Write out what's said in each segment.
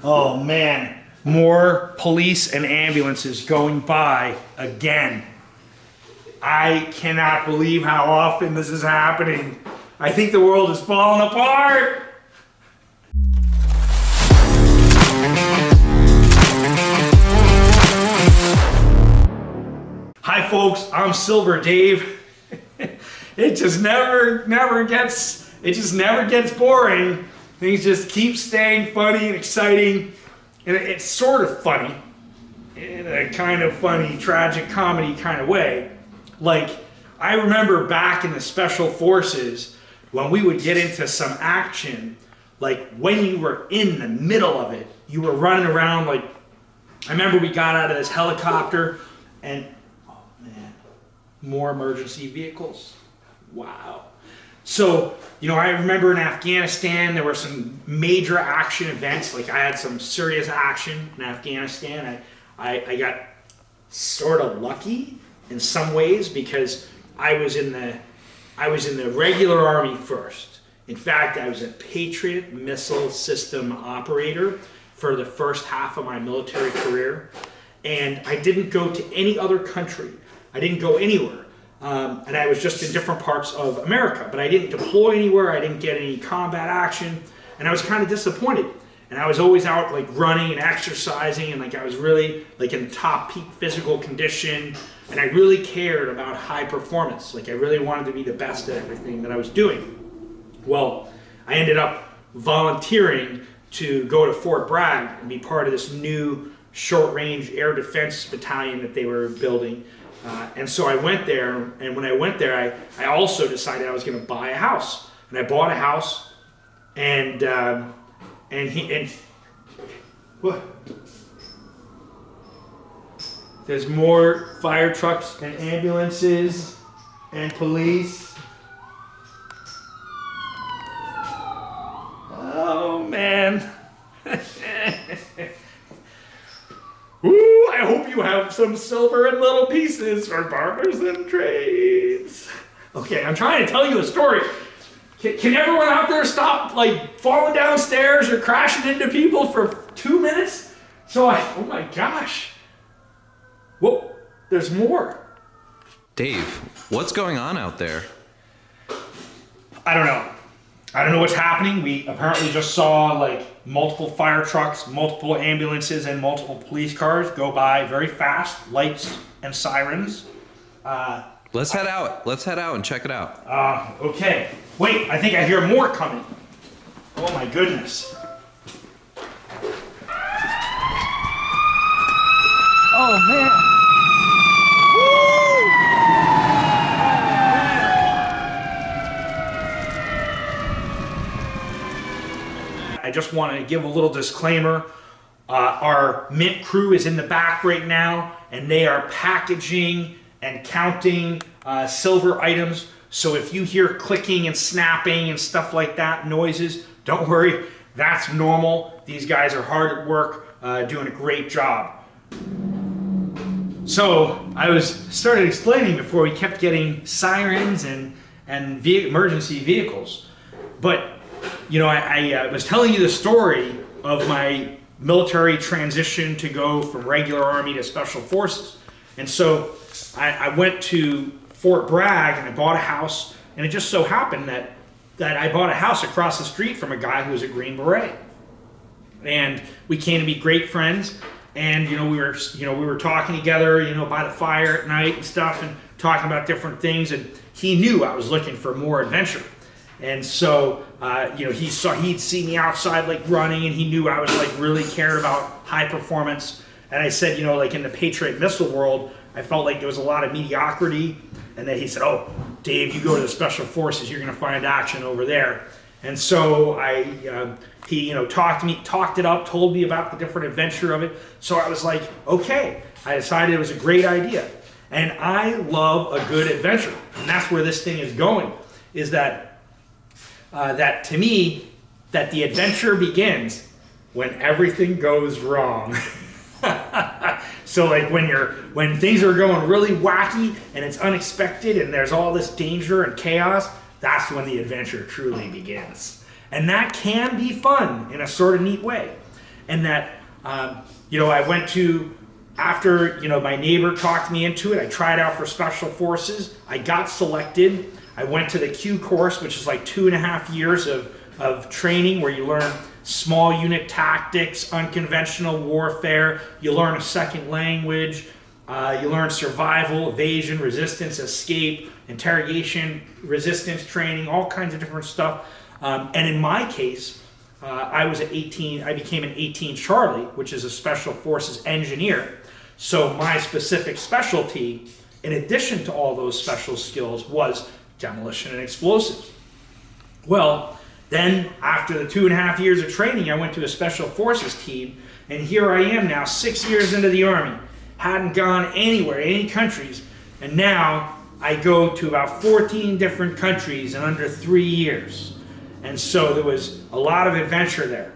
Oh man, more police and ambulances going by again. I cannot believe how often this is happening. I think the world is falling apart. Hi folks, I'm Silver Dave. It just never gets boring. Things just keep staying funny and exciting. And it's sort of funny in a kind of funny, tragic comedy kind of way. Like, I remember back in the Special Forces when we would get into some action, like when you were in the middle of it, you were running around like, I remember we got out of this helicopter and, oh man, more emergency vehicles. Wow. So, you know, I remember in Afghanistan, there were some major action events. Like I had some serious action in Afghanistan. I got sort of lucky in some ways because I was in the regular army first. In fact, I was a Patriot missile system operator for the first half of my military career. And I didn't go to any other country. I didn't go anywhere. And I was just in different parts of America, but I didn't deploy anywhere. I didn't get any combat action, and I was kind of disappointed. And I was always out like running and exercising, and like I was really like in top peak physical condition, and I really cared about high performance. Like I really wanted to be the best at everything that I was doing. Well, I ended up volunteering to go to Fort Bragg and be part of this new short-range air defense battalion that they were building. And so I went there, and when I went there, I also decided I was going to buy a house. And I bought a house, and what? There's more fire trucks and ambulances and police. Oh man. Ooh, I hope you have some silver and little pieces for barters and trades. Okay, I'm trying to tell you a story. Can everyone out there stop like falling downstairs or crashing into people for 2 minutes? Oh my gosh. Whoa, there's more. Dave, what's going on out there? I don't know. I don't know what's happening. We apparently just saw like multiple fire trucks, multiple ambulances, and multiple police cars go by very fast, lights and sirens. Let's head out. Let's head out and check it out. Okay. Wait, I think I hear more coming. Oh my goodness. Oh man. I just want to give a little disclaimer. Our mint crew is in the back right now, and they are packaging and counting silver items. So if you hear clicking and snapping and stuff like that, noises, don't worry, that's normal. These guys are hard at work, doing a great job. So I started explaining before we kept getting sirens and emergency vehicles. But you know, I was telling you the story of my military transition to go from regular Army to Special Forces. And so I went to Fort Bragg and I bought a house, and it just so happened that I bought a house across the street from a guy who was a Green Beret. And we came to be great friends, and we were talking together, by the fire at night and stuff, and talking about different things, and he knew I was looking for more adventure. And so, he'd seen me outside like running, and he knew I was like really cared about high performance. And I said, like in the Patriot missile world, I felt like there was a lot of mediocrity. And then he said, "Oh, Dave, you go to the Special Forces, you're going to find action over there." And so he talked it up, told me about the different adventure of it. So I was like, okay. I decided it was a great idea. And I love a good adventure. And that's where this thing is going, is that to me, that the adventure begins when everything goes wrong. So like when things are going really wacky and it's unexpected and there's all this danger and chaos, that's when the adventure truly begins. And that can be fun in a sort of neat way. and that, I went to, after, my neighbor talked me into it, I tried out for Special Forces, I got selected, I went to the Q course, which is like 2.5 years of training where you learn small unit tactics, unconventional warfare, you learn a second language, you learn survival, evasion, resistance, escape, interrogation, resistance training, all kinds of different stuff. And in my case, I became an 18 Charlie, which is a Special Forces engineer. So my specific specialty, in addition to all those special skills, was demolition and explosives. Well, then after the 2.5 years of training, I went to a Special Forces team, and here I am now, 6 years into the Army. Hadn't gone anywhere, any countries, and now I go to about 14 different countries in under 3 years. And so there was a lot of adventure there.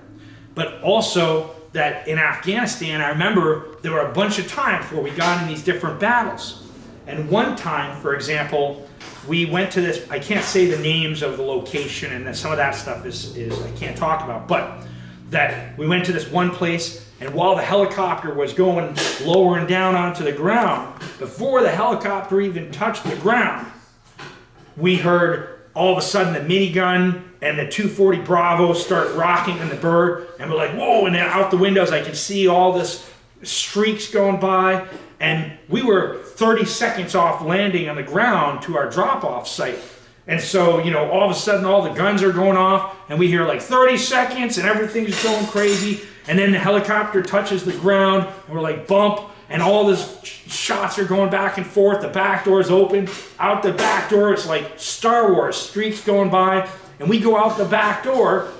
But also that in Afghanistan, I remember there were a bunch of times where we got in these different battles. And one time, for example, we went to this, I can't say the names of the location, and some of that stuff is I can't talk about, but that we went to this one place, and while the helicopter was going lower and down onto the ground, before the helicopter even touched the ground, we heard all of a sudden the minigun and the 240 Bravo start rocking in the bird, and we're like, whoa, and then out the windows I can see all this streaks going by, and we were 30 seconds off landing on the ground to our drop-off site. And so, all of a sudden all the guns are going off, and we hear like 30 seconds, and everything's going crazy, and then the helicopter touches the ground, and we're like, bump, and all these shots are going back and forth, the back door's open, out the back door, it's like Star Wars, streaks going by, and we go out the back door,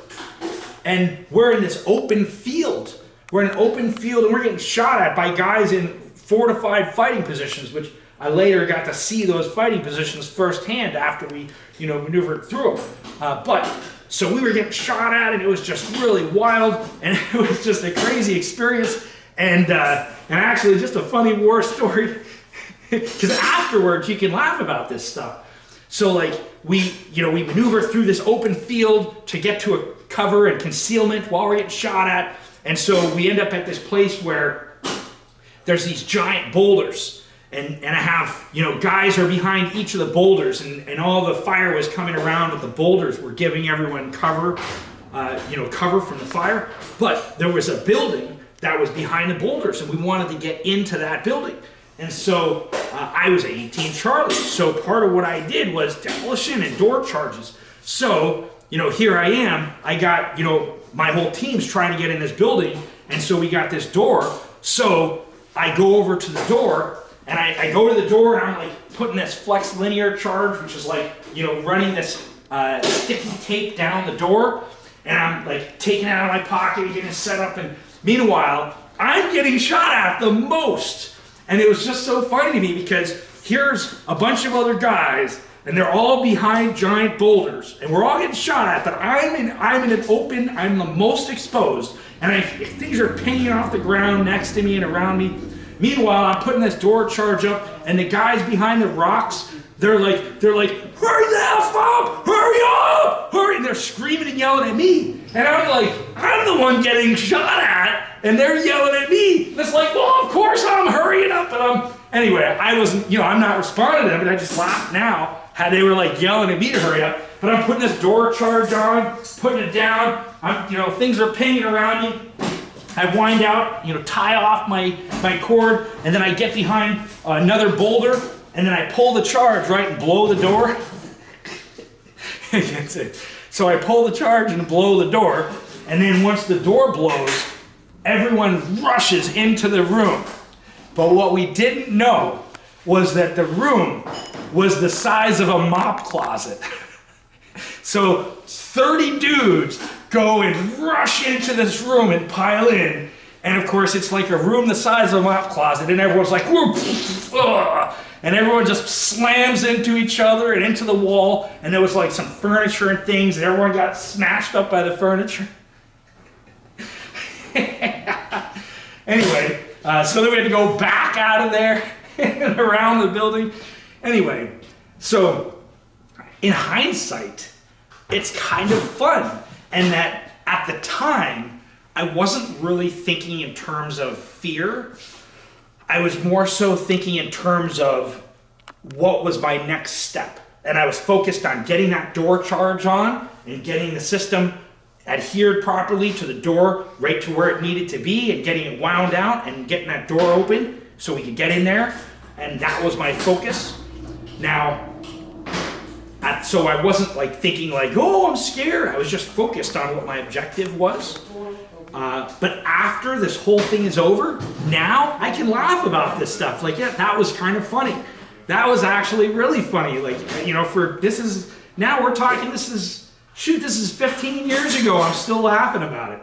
and we're in this open field. We're in an open field, and we're getting shot at by guys in fortified fighting positions, which I later got to see those fighting positions firsthand after we, maneuvered through them. So we were getting shot at, and it was just really wild, and it was just a crazy experience. And actually, just a funny war story, because afterwards you can laugh about this stuff. So we maneuver through this open field to get to a cover and concealment while we're getting shot at, and so we end up at this place where there's these giant boulders, and I have, guys are behind each of the boulders, and all the fire was coming around, but the boulders were giving everyone cover, cover from the fire. But there was a building that was behind the boulders, and we wanted to get into that building. And so I was 18 Charlie. So part of what I did was demolition and door charges. So, here I am. I got, my whole team's trying to get in this building, and so we got this door. So I go over to the door, and I go to the door, and I'm like putting this flex linear charge, which is like, running this sticky tape down the door, and I'm like taking it out of my pocket, getting it set up, and meanwhile, I'm getting shot at the most. And it was just so funny to me because here's a bunch of other guys, and they're all behind giant boulders, and we're all getting shot at, but I'm in an open, I'm the most exposed, and things are pinging off the ground next to me and around me. Meanwhile, I'm putting this door charge up, and the guys behind the rocks, they're like, hurry the F up, hurry up, hurry, and they're screaming and yelling at me, and I'm like, I'm the one getting shot at, and they're yelling at me. And it's like, well, of course I'm hurrying up, and anyway, I wasn't, I'm not responding to them, but I just laughed now, how they were like yelling at me to hurry up, but I'm putting this door charge on, putting it down, things are pinging around me. I wind out, tie off my cord, and then I get behind another boulder, and then I pull the charge, right, and blow the door. So I pull the charge and blow the door, and then once the door blows, everyone rushes into the room. But what we didn't know was that the room was the size of a mop closet. So 30 dudes go and rush into this room and pile in. And of course, it's like a room the size of a mop closet, and everyone's like, whoop, and everyone just slams into each other and into the wall. And there was like some furniture and things, and everyone got smashed up by the furniture. Anyway, so then we had to go back out of there and around the building. Anyway, so in hindsight, it's kind of fun. And that at the time, I wasn't really thinking in terms of fear. I was more so thinking in terms of what was my next step. And I was focused on getting that door charge on and getting the system adhered properly to the door right to where it needed to be and getting it wound out and getting that door open so we could get in there. And that was my focus. Now, so I wasn't like thinking like, oh, I'm scared. I was just focused on what my objective was. But after this whole thing is over, now I can laugh about this stuff. Like, yeah, that was kind of funny. That was actually really funny. Like, you know, now we're talking, this is 15 years ago. I'm still laughing about it.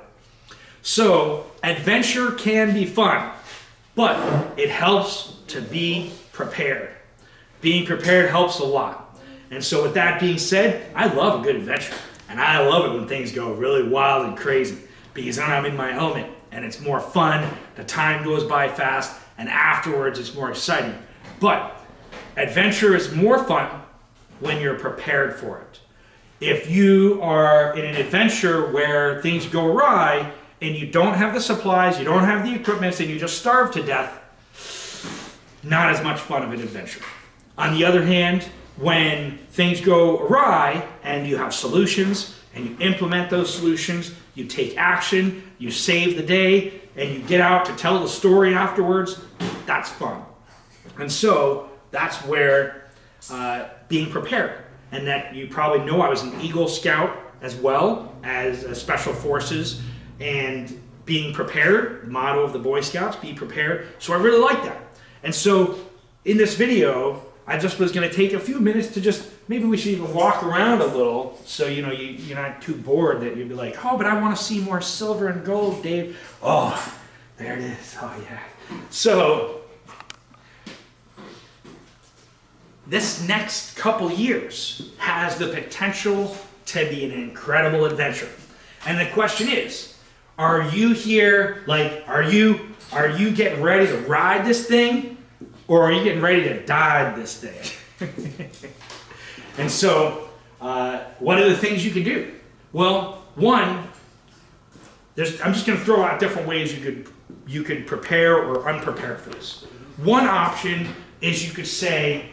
So adventure can be fun, but it helps to be prepared. Being prepared helps a lot. And so with that being said, I love a good adventure. And I love it when things go really wild and crazy, because then I'm in my element and it's more fun, the time goes by fast, and afterwards it's more exciting. But adventure is more fun when you're prepared for it. If you are in an adventure where things go awry and you don't have the supplies, you don't have the equipment, and you just starve to death, not as much fun of an adventure. On the other hand, when things go awry and you have solutions and you implement those solutions, you take action, you save the day, and you get out to tell the story afterwards, that's fun. And so that's where being prepared. And that you probably know I was an Eagle Scout as well as Special Forces, and being prepared, the motto of the Boy Scouts, be prepared. So I really like that. And so in this video, I just was going to take a few minutes to just, maybe we should even walk around a little so you know you're not too bored that you'd be like, oh, but I want to see more silver and gold, Dave. Oh, there it is. Oh, yeah. So this next couple years has the potential to be an incredible adventure. And the question is, are you here, like, are you getting ready to ride this thing? Or are you getting ready to dive this thing? And so, what are the things you can do? Well, one, I'm just going to throw out different ways you could prepare or unprepare for this. One option is you could say,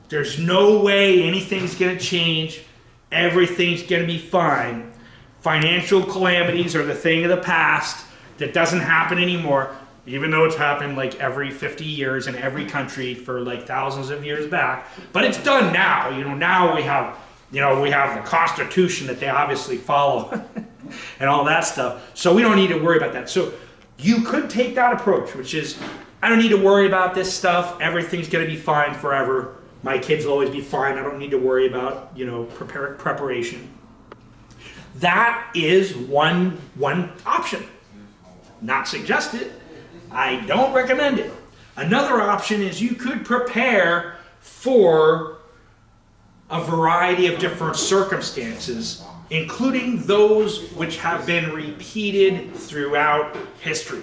there's no way anything's going to change. Everything's going to be fine. Financial calamities are the thing of the past that doesn't happen anymore. Even though it's happened like every 50 years in every country for like thousands of years back. But it's done now. You know, now we have the Constitution that they obviously follow and all that stuff. So we don't need to worry about that. So you could take that approach, which is, I don't need to worry about this stuff. Everything's going to be fine forever. My kids will always be fine. I don't need to worry about, preparation. That is one option. Not suggested. I don't recommend it. Another option is you could prepare for a variety of different circumstances, including those which have been repeated throughout history.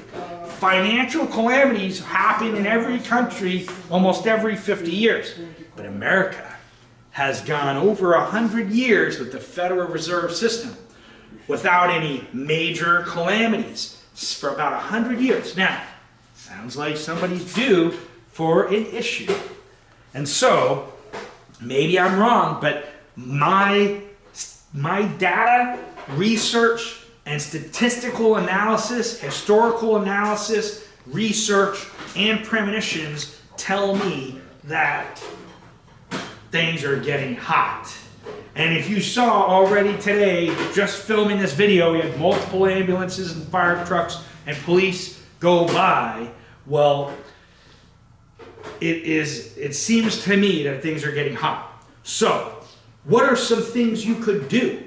Financial calamities happen in every country almost every 50 years. But America has gone over 100 years with the Federal Reserve System without any major calamities for about 100 years. Now, sounds like somebody's due for an issue. And so, maybe I'm wrong, but my data, research, and statistical analysis, historical analysis, research, and premonitions tell me that things are getting hot. And if you saw already today, just filming this video, we had multiple ambulances and fire trucks and police go by. Well, it seems to me that things are getting hot. So, what are some things you could do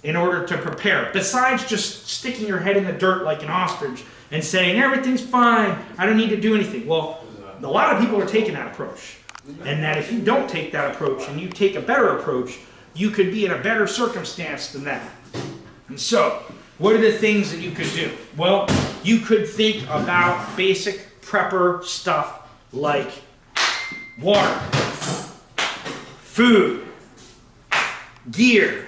in order to prepare, besides just sticking your head in the dirt like an ostrich and saying, everything's fine, I don't need to do anything? Well, a lot of people are taking that approach. And that if you don't take that approach and you take a better approach, you could be in a better circumstance than that. And so, what are the things that you could do? Well, you could think about basic prepper stuff like water, food, gear,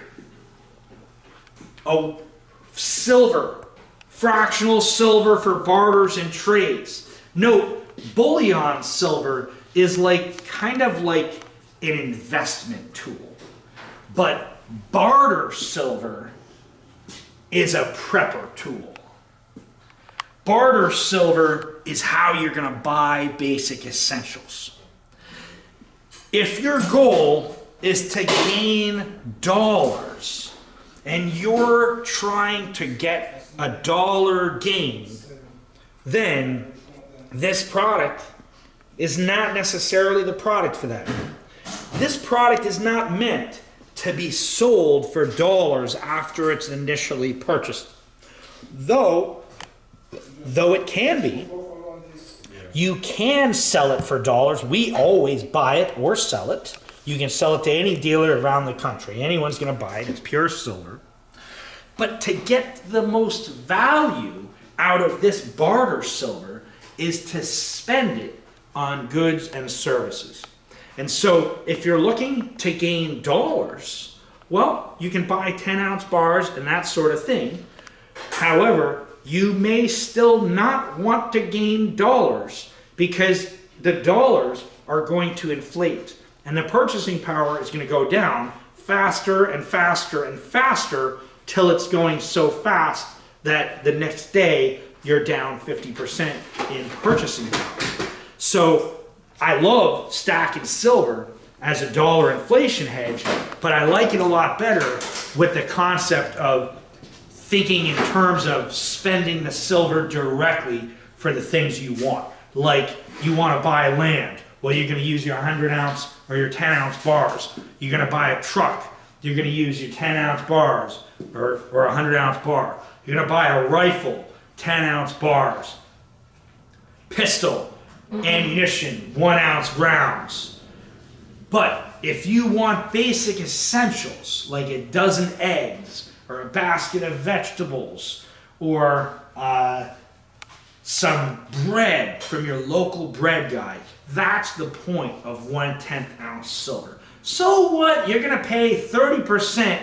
silver, fractional silver for barters and trades. Note, bullion silver is kind of like an investment tool, but barter silver is a prepper tool. Barter silver is how you're going to buy basic essentials. If your goal is to gain dollars and you're trying to get a dollar gain, then this product is not necessarily the product for that. This product is not meant to be sold for dollars after it's initially purchased. Though it can be. You can sell it for dollars. We always buy it or sell it. You can sell it to any dealer around the country. Anyone's going to buy it. It's pure silver. But to get the most value out of this barter silver is to spend it on goods and services. And so if you're looking to gain dollars, well, you can buy 10-ounce bars and that sort of thing. However, you may still not want to gain dollars because the dollars are going to inflate and the purchasing power is going to go down faster and faster and faster till it's going so fast that the next day you're down 50% in purchasing power. So I love stacking silver as a dollar inflation hedge, but I like it a lot better with the concept of thinking in terms of spending the silver directly for the things you want. Like you want to buy land. Well, you're going to use your 100-ounce or your 10-ounce bars. You're going to buy a truck. You're going to use your 10-ounce bars or a 100-ounce bar. You're going to buy a rifle, 10-ounce bars. Pistol, ammunition, 1-ounce rounds. But if you want basic essentials like a dozen eggs or a basket of vegetables or some bread from your local bread guy, that's the point of 1/10 ounce silver. So what? You're going to pay 30%,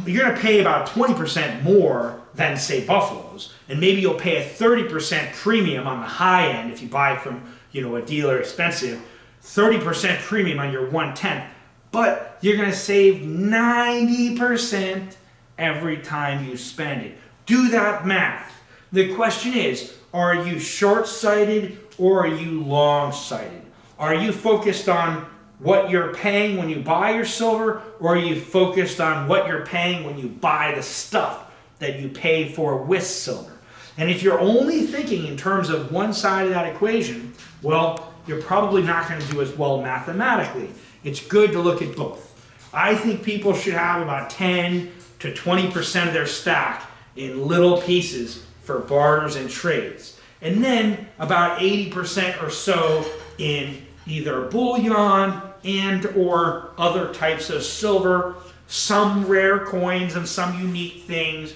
you're going to pay about 20% more than, say, Buffalo's, and maybe you'll pay a 30% premium on the high end if you buy from, a dealer expensive, 30% premium on your 1/10, but you're going to save 90% every time you spend it. Do that math. The question is, are you short-sighted or are you long-sighted? Are you focused on what you're paying when you buy your silver, or are you focused on what you're paying when you buy the stuff that you pay for with silver? And if you're only thinking in terms of one side of that equation, well, you're probably not going to do as well mathematically. It's good to look at both. I think people should have about 10 to 20% of their stack in little pieces for barters and trades. And then about 80% or so in either bullion and or other types of silver, some rare coins and some unique things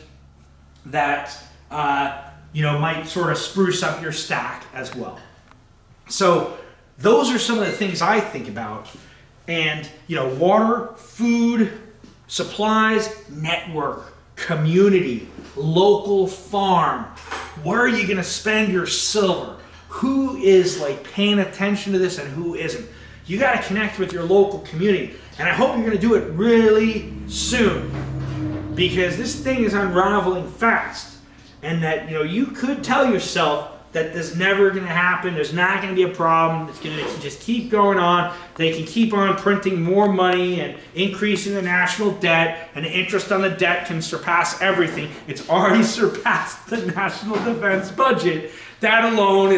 that might sort of spruce up your stack as well. So those are some of the things I think about. And water, food, supplies, network, community, local farm. Where are you going to spend your silver? Who is paying attention to this and who isn't? You got to connect with your local community. And I hope you're going to do it really soon, because this thing is unraveling fast. And that you could tell yourself that this is never going to happen. There's not going to be a problem. It's going to just keep going on. They can keep on printing more money and increasing the national debt, and the interest on the debt can surpass everything. It's already surpassed the national defense budget. That alone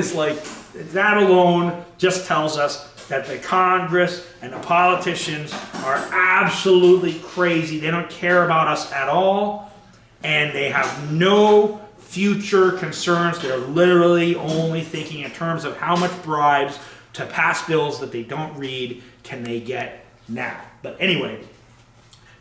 just tells us that the Congress and the politicians are absolutely crazy. They don't care about us at all, and they have no future concerns. They're literally only thinking in terms of how much bribes to pass bills that they don't read can they get now. But anyway,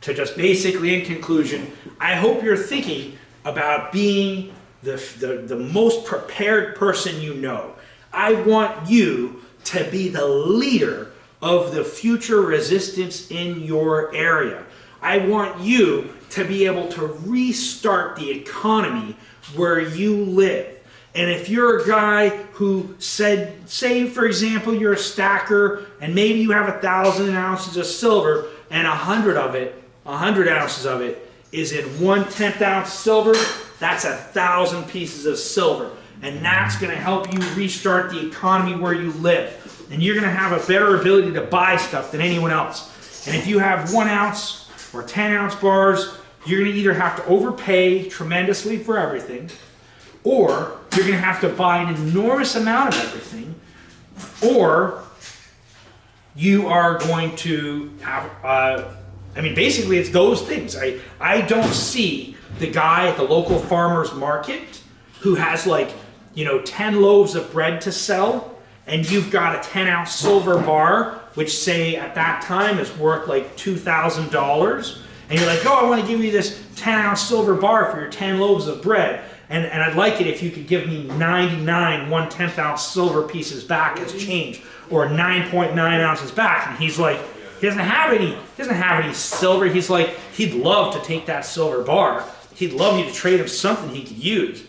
to just basically in conclusion, I hope you're thinking about being the most prepared person you know. I want you to be the leader of the future resistance in your area. I want you to be able to restart the economy where you live. And if you're a guy who said, say for example, you're a stacker and maybe you have 1,000 ounces of silver and 100 ounces of it is in 1/10 ounce silver, that's 1,000 pieces of silver. And that's gonna help you restart the economy where you live. And you're gonna have a better ability to buy stuff than anyone else. And if you have 1 ounce or 10 ounce bars, you're gonna either have to overpay tremendously for everything, or you're gonna have to buy an enormous amount of everything, or you are going to have, I mean, basically it's those things. I don't see the guy at the local farmer's market who has like, 10 loaves of bread to sell, and you've got a 10 ounce silver bar, which say at that time is worth like $2,000. And you're like, oh, I want to give you this 10 ounce silver bar for your 10 loaves of bread. And I'd like it if you could give me 99 1/10 ounce silver pieces back as change, or 9.9 ounces back. And he's like, he doesn't have any silver. He's like, he'd love to take that silver bar. He'd love you to trade him something he could use.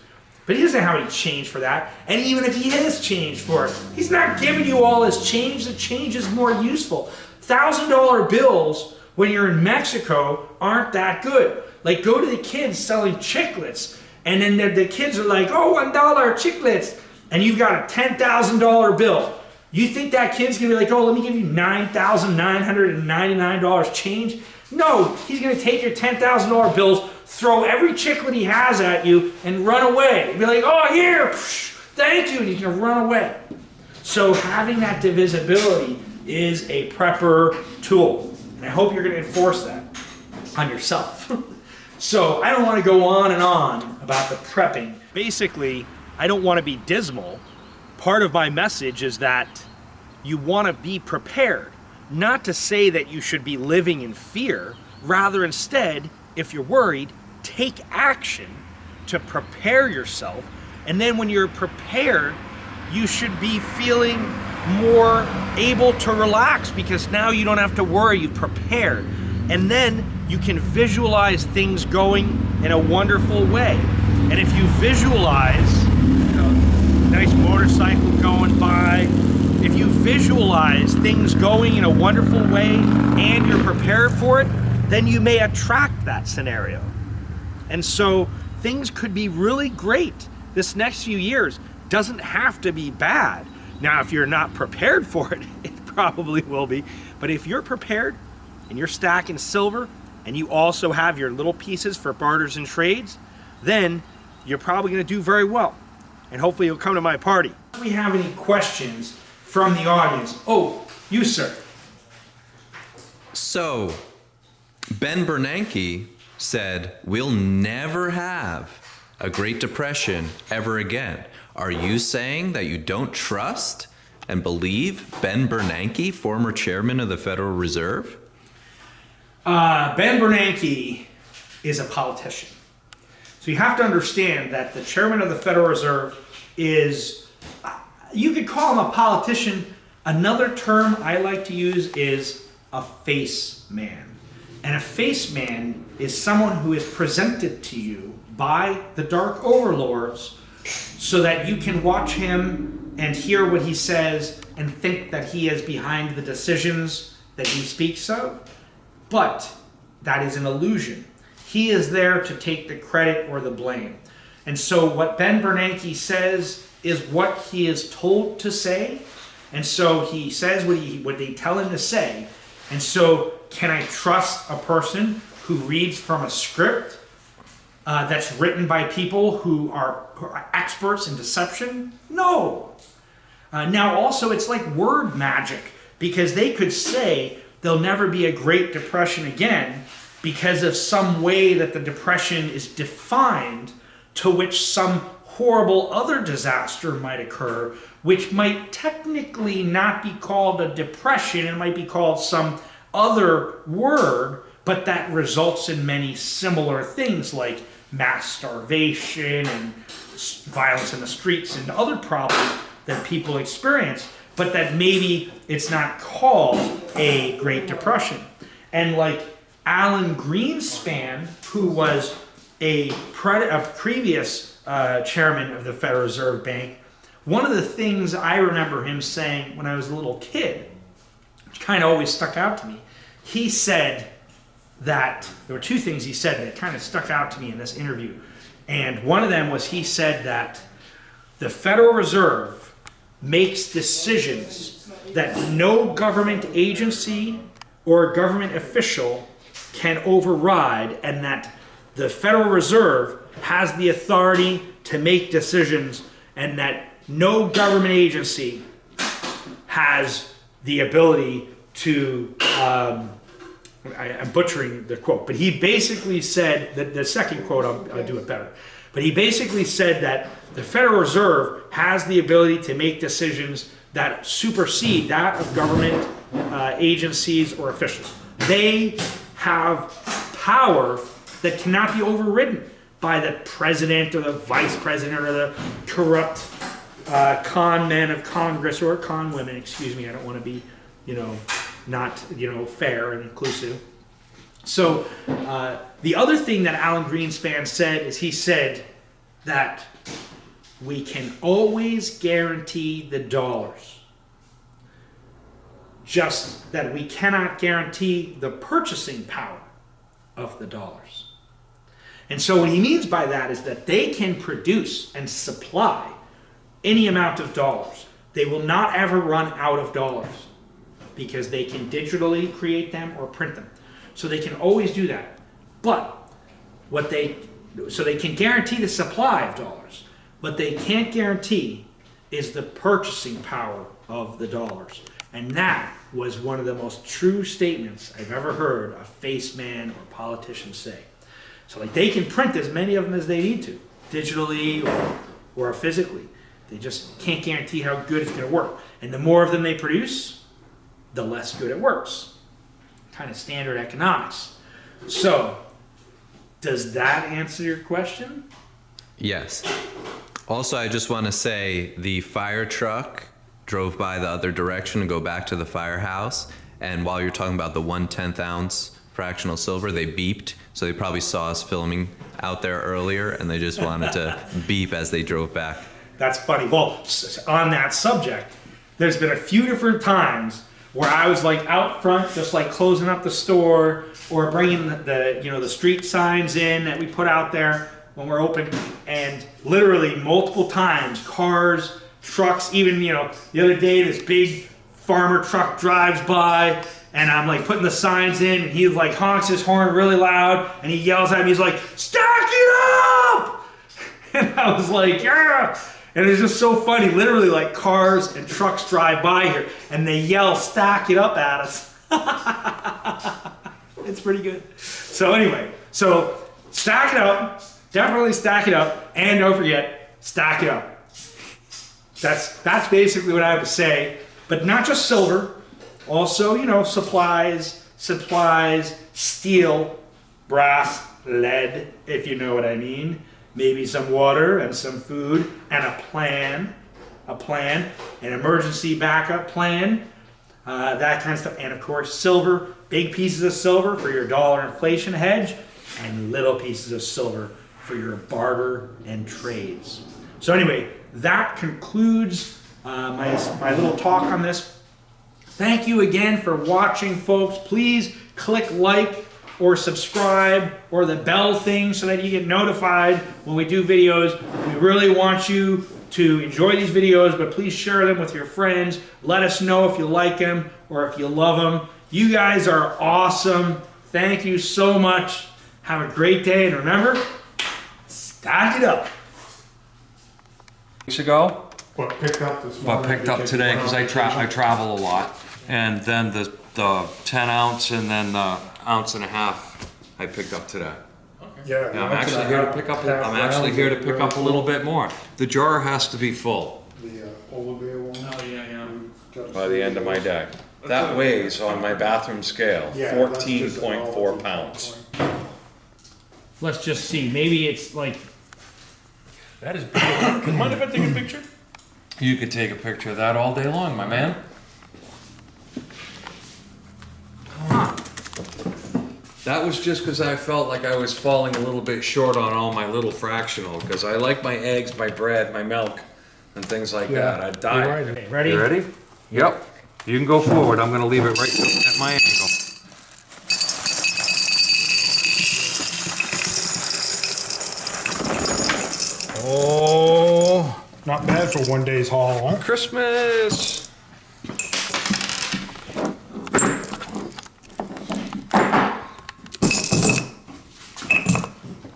But he doesn't have any change for that. And even if he has change for it, he's not giving you all his change. The change is more useful. $1,000 bills when you're in Mexico aren't that good. Like, go to the kids selling chiclets, and then the kids are like, oh, $1 chiclets, and you've got a $10,000 bill. You think that kid's gonna be like, oh, let me give you $9,999 change? No, he's gonna take your $10,000 bills, throw every chiclet he has at you, and run away. Be like, oh, here, thank you, and he's gonna run away. So having that divisibility is a prepper tool. And I hope you're gonna enforce that on yourself. So I don't wanna go on and on about the prepping. Basically, I don't wanna be dismal. Part of my message is that you wanna be prepared. Not to say that you should be living in fear, rather instead, if you're worried, take action to prepare yourself. And then when you're prepared, you should be feeling more able to relax, because now you don't have to worry, you've prepared. And then you can visualize things going in a wonderful way. And if you visualize, nice motorcycle going by, if you visualize things going in a wonderful way and you're prepared for it, then you may attract that scenario. And so things could be really great. This next few years doesn't have to be bad. Now, if you're not prepared for it, it probably will be. But if you're prepared and you're stacking silver and you also have your little pieces for barters and trades, then you're probably gonna do very well. And hopefully you'll come to my party. Do we have any questions from the audience? Oh, you, sir. So, Ben Bernanke said, we'll never have a Great Depression ever again. Are you saying that you don't trust and believe Ben Bernanke, former chairman of the Federal Reserve? Ben Bernanke is a politician. So you have to understand that the chairman of the Federal Reserve is, you could call him a politician. Another term I like to use is a face man. And a face man is someone who is presented to you by the dark overlords so that you can watch him and hear what he says and think that he is behind the decisions that he speaks of. But that is an illusion. He is there to take the credit or the blame. And so what Ben Bernanke says is what he is told to say. And so he says what they tell him to say. And so can I trust a person who reads from a script that's written by people who are experts in deception? No. Now also it's like word magic, because they could say there'll never be a Great Depression again because of some way that the depression is defined, to which some horrible other disaster might occur, which might technically not be called a depression. It might be called some other word, but that results in many similar things like mass starvation and violence in the streets and other problems that people experience, but that maybe it's not called a Great Depression. And like Alan Greenspan, who was a previous chairman of the Federal Reserve Bank, one of the things I remember him saying when I was a little kid, which kind of always stuck out to me, he said that there were two things he said that kind of stuck out to me in this interview. And one of them was he said that the Federal Reserve makes decisions that no government agency or government official can override, and that the Federal Reserve has the authority to make decisions, and that no government agency has the ability to, I'm butchering the quote, but he basically said, that the second quote, I'll do it better, but he basically said that the Federal Reserve has the ability to make decisions that supersede that of government agencies or officials. They have power that cannot be overridden by the president or the vice president or the corrupt con men of Congress, or con women, excuse me. I don't want to be, not, fair and inclusive. So the other thing that Alan Greenspan said is he said that we can always guarantee the dollars, just that we cannot guarantee the purchasing power of the dollars. And so what he means by that is that they can produce and supply any amount of dollars. They will not ever run out of dollars because they can digitally create them or print them. So they can always do that. But so they can guarantee the supply of dollars. What they can't guarantee is the purchasing power of the dollars. And that was one of the most true statements I've ever heard a face man or politician say. So they can print as many of them as they need to, digitally or physically. They just can't guarantee how good it's going to work. And the more of them they produce, the less good it works. Kind of standard economics. So, does that answer your question? Yes. Also, I just want to say the fire truck drove by the other direction to go back to the firehouse. And while you're talking about the 1/10 ounce fractional silver, they beeped. So they probably saw us filming out there earlier, and they just wanted to beep as they drove back. That's funny. Well, on that subject, there's been a few different times where I was out front, just closing up the store, or bringing the street signs in that we put out there when we're open, and literally multiple times, cars, trucks, even the other day this big farmer truck drives by, and I'm putting the signs in, and he honks his horn really loud, and he yells at me, he's like, "Stack it up!" And I was like, "Yeah!" And it's just so funny, literally cars and trucks drive by here, and they yell, "Stack it up" at us. It's pretty good. So anyway, stack it up, definitely stack it up, and don't forget, stack it up. That's basically what I have to say, but not just silver, also, supplies, steel, brass, lead, if you know what I mean. Maybe some water and some food and a plan, an emergency backup plan, that kind of stuff. And of course, silver, big pieces of silver for your dollar inflation hedge, and little pieces of silver for your barter and trades. So anyway, that concludes my little talk on this. Thank you again for watching, folks. Please click like or subscribe or the bell thing so that you get notified when we do videos. We really want you to enjoy these videos, but please share them with your friends. Let us know if you like them or if you love them. You guys are awesome. Thank you so much. Have a great day, and remember, stack it up. Weeks ago, What picked up this morning? but picked up today because I travel a lot, and then the 10 ounce and then the ounce and a half I picked up today. Yeah, Yeah, I'm actually here to pick up. I'm actually here to pick up a little bit more. The jar has to be full The polar bear one. Oh, yeah. by the end of my day. That weighs on my bathroom scale Yeah, that's just 14.4 pounds. Let's just see. Maybe it's That is beautiful. Mind if I take a picture? You could take a picture of that all day long, my man. That was just because I felt like I was falling a little bit short on all my little fractional, because I like my eggs, my bread, my milk, and things like that. I'd die. You're right. Okay, ready? You ready? Yep. You can go forward. I'm going to leave it right at my angle. Oh, not bad for one day's haul, huh? Christmas!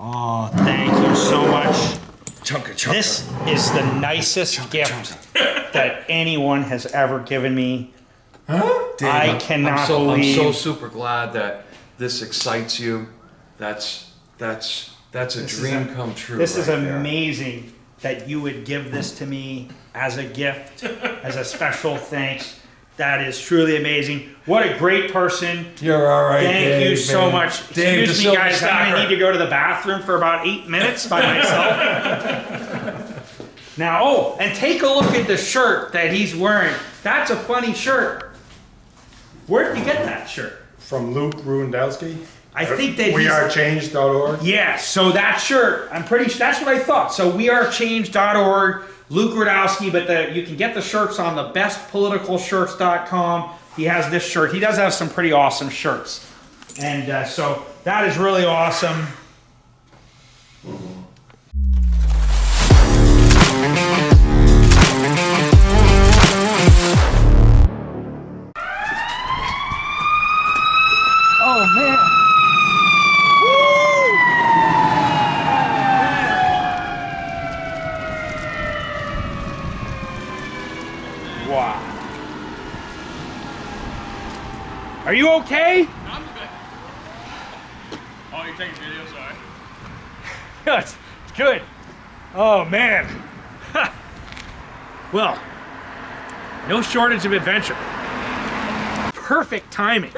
Oh, thank you so much. Chunka, chunka. This is the nicest gift that anyone has ever given me. I cannot believe. I'm so super glad that this excites you. That's a dream come true. This is right there. amazing that you would give this to me as a gift, as a special thanks. That is truly amazing. What a great person. You're all right. Thank you so man. much. Dave, Excuse the me, guys. silver I'm stacker. gonna need to go to the bathroom for about 8 minutes by myself. Now, oh, and take a look at the shirt that he's wearing. That's a funny shirt. Where did you get that shirt? From Luke Ruendowski. I think that he's... WeAreChange.org. Yeah, so that shirt, I'm pretty sure, that's what I thought. So wearechange.org, Luke Rudowski, but you can get the shirts on the bestpoliticalshirts.com. He has this shirt. He does have some pretty awesome shirts. And so that is really awesome. Oh, man. Wow. Are you okay? I'm good. Oh, you're taking video, sorry. Good. Good. Oh, man. Well, no shortage of adventure. Perfect timing.